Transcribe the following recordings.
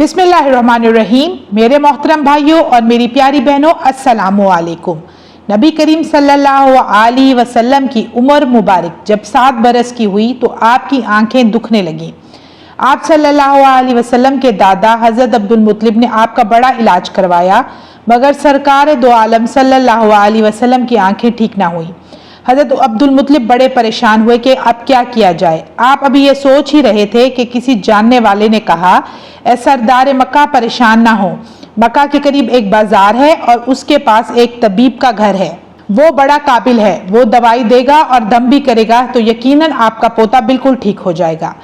बिस्मिल्लाहिर्रहमानिर्रहीम। मेरे मोहतरम भाइयों और मेरी प्यारी बहनों, अस्सलामु अलैकुम। नबी करीम सल्लल्लाहु अलैहि वसल्लम की उम्र मुबारक जब 7 बरस की हुई तो आपकी आंखें दुखने लगीं। आप सल्लल्लाहु अलैहि वसल्लम के दादा हज़रत अब्दुल मुत्तलिब ने आपका बड़ा इलाज करवाया, मगर सरकार दो आलम सल्लल्लाहु अलैहि वसल्लम की आंखें ठीक ना हुई। हज़रत अब्दुल मुत्तलिब बड़े परेशान हुए कि अब क्या किया जाए। आप अभी ये सोच ही रहे थे कि किसी जानने वाले ने कहा, ऐ सरदार मक्का, परेशान ना हो, मक्का के करीब एक बाजार है और उसके पास एक तबीब का घर है। वो बड़ा काबिल है, वो दवाई देगा और दम भी करेगा तो यकीनन आपका पोता बिल्कुल ठीक हो जाएगा।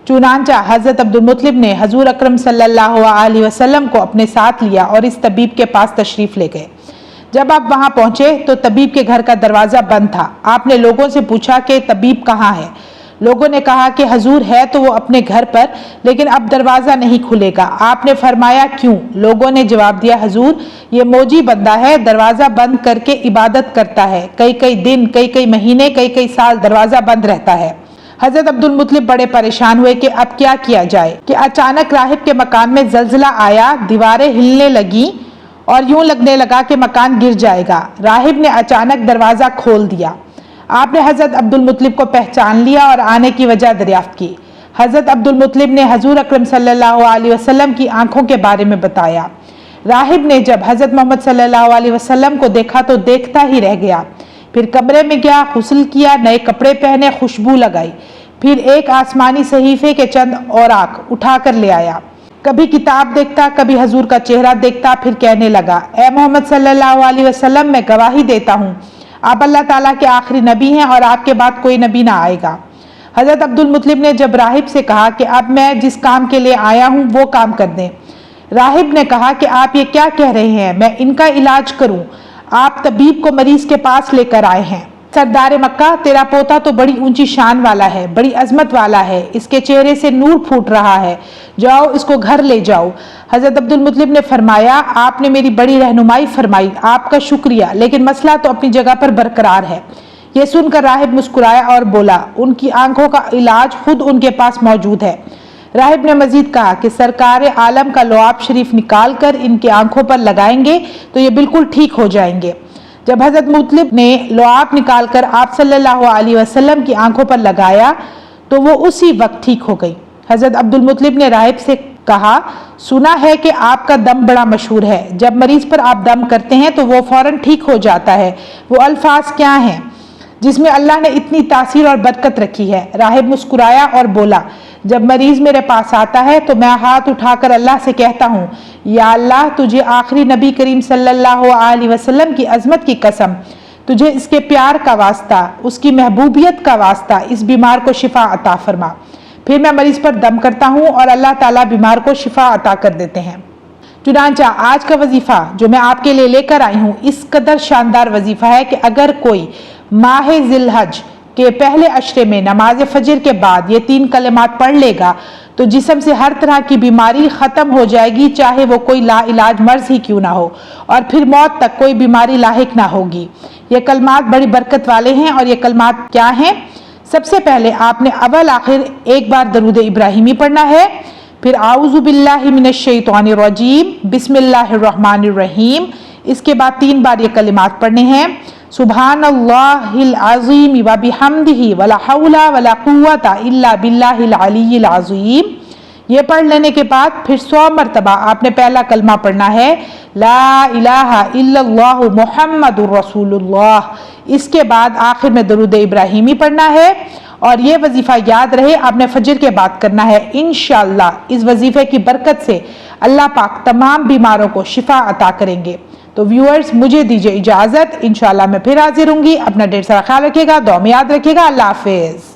चुनांचा हज़रत अब्दुल मुत्तलिब ने हजूर अकरम सल्लल्लाहु अलैहि वसल्लम को अपने साथ लिया और इस तबीब के पास तशरीफ ले गए। जब आप वहां पहुंचे तो तबीब के घर का दरवाजा बंद था। आपने लोगों से पूछा कि तबीब कहाँ है। लोगों ने कहा कि हजूर है तो वो अपने घर पर, लेकिन अब दरवाजा नहीं खुलेगा। आपने फरमाया क्यों? लोगों ने जवाब दिया, हजूर ये मौजी बंदा है, दरवाजा बंद करके इबादत करता है, कई कई दिन, कई कई महीने, कई कई साल दरवाजा बंद रहता है। हजरत अब्दुल मुत्तलिब बड़े परेशान हुए कि अब क्या किया जाए कि अचानक राहिब के मकान में जलजला आया, दीवारें हिलने लगी और यूं लगने लगा कि मकान गिर जाएगा। राहिब ने अचानक दरवाजा खोल दिया। आपने हज़रत अब्दुल मुत्तलिब को पहचान लिया और आने की वजह दरियाफ्त की। हज़रत अब्दुल मुत्तलिब ने हजूर अकरम सल्लल्लाहु अलैहि वसल्लम की आंखों के बारे में बताया। राहिब ने जब हज़रत मोहम्मद सल्लल्लाहु अलैहि वसल्लम को देखा तो देखता ही रह गया। फिर कमरे में गया, गुस्ल किया, नए कपड़े पहने, खुशबू लगाई, फिर एक आसमानी सहीफे के चंद औराक उठा कर ले आया। कभी किताब देखता, कभी हजूर का चेहरा देखता, फिर कहने लगा, ए मोहम्मद सल्लल्लाहु अलैहि वसल्लम, मैं गवाही देता हूँ आप अल्लाह ताला के आखिरी नबी हैं और आपके बाद कोई नबी ना आएगा। हज़रत अब्दुल मुत्तलिब ने जब राहिब से कहा कि अब मैं जिस काम के लिए आया हूँ वो काम कर दें। राहिब ने कहा कि आप ये क्या कह रहे हैं, मैं इनका इलाज करूँ? आप तबीब को मरीज के पास लेकर आए हैं। सरदार मक्का, तेरा पोता तो बड़ी ऊंची शान वाला है, बड़ी अजमत वाला है, इसके चेहरे से नूर फूट रहा है, जाओ इसको घर ले जाओ। हज़रत अब्दुल मुत्तलिब ने फरमाया, आपने मेरी बड़ी रहनुमाई फरमाई, आपका शुक्रिया, लेकिन मसला तो अपनी जगह पर बरकरार है। ये सुनकर राहिब मुस्कुराया और बोला, उनकी आंखों का इलाज खुद उनके पास मौजूद है। राहिब ने मजीद कहा कि सरकार आलम का लुआब शरीफ निकाल कर इनकी आंखों पर लगाएंगे तो ये बिल्कुल ठीक हो जाएंगे। जब हज़रत मुत्तलिब ने लुआब निकाल कर आप सल्लल्लाहु अलैहि वसल्लम की आंखों पर लगाया तो वो उसी वक्त ठीक हो गई। हज़रत अब्दुल मुत्तलिब ने राहिब से कहा, सुना है कि आपका दम बड़ा मशहूर है, जब मरीज पर आप दम करते हैं तो वो फौरन ठीक हो जाता है, वो अल्फाज क्या हैं जिसमें अल्लाह ने इतनी तासीर और बरकत रखी है? राहिब मुस्कुराया और बोला, जब मरीज मेरे पास आता है तो मैं हाथ उठाकर अल्लाह से कहता हूँ, या अल्लाह, तुझे आखिरी नबी करीम सल्लल्लाहु अलैहि वसल्लम की अजमत की कसम, तुझे इसके प्यार का वास्ता, उसकी महबूबियत का वास्ता, इस बीमार को शिफा अता फरमा। फिर मैं मरीज पर दम करता हूँ और अल्लाह ताला बीमार को शिफा अता कर देते हैं। चुनांचा आज का वजीफा जो मैं आपके लिए लेकर आई हूँ इस कदर शानदार वजीफा है कि अगर कोई माह जिलहज के पहले अशरे में नमाज फजर के बाद ये 3 कलिमात पढ़ लेगा तो जिस्म से हर तरह की बीमारी ख़त्म हो जाएगी, चाहे वो कोई ला इलाज मर्ज ही क्यों ना हो, और फिर मौत तक कोई बीमारी लाहिक ना होगी। ये कलमात बड़ी बरकत वाले हैं और ये कलमात क्या हैं? सबसे पहले आपने अव्वल आखिर एक बार दरूद इब्राहिमी पढ़ना है, फिर आऊज़ु बिल्लाहि मिनश शैतानिर रजीम, बिस्मिल्लाहिर्रहमानिर रहीम। इसके बाद 3 बार ये कलिमात पढ़ने हैं, सुब्हानल्लाहिल अज़ीम व बिहम्दिही वला हौला वला कुव्वता इल्ला बिल्लाहिल अलिय्यिल अज़ीम। ये पढ़ लेने के बाद फिर 100 मरतबा आपने पहला कलमा पढ़ना है, ला इलाहा इल्लल्लाहु मुहम्मदुर रसूलुल्लाह। इसके बाद आखिर में दरूद इब्राहिमी पढ़ना है और ये वजीफा याद रहे आपने फजर के बाद करना है। इंशाअल्लाह इस वजीफे की बरकत से अल्लाह पाक तमाम बीमारों को शिफा अता करेंगे। तो व्यूअर्स, मुझे दीजिए इजाज़त, इंशाअल्लाह मैं फिर हाजिर होंगी। अपना ढेर सारा ख्याल रखिएगा, दुआ में याद रखिएगा। अल्लाह हाफिज़।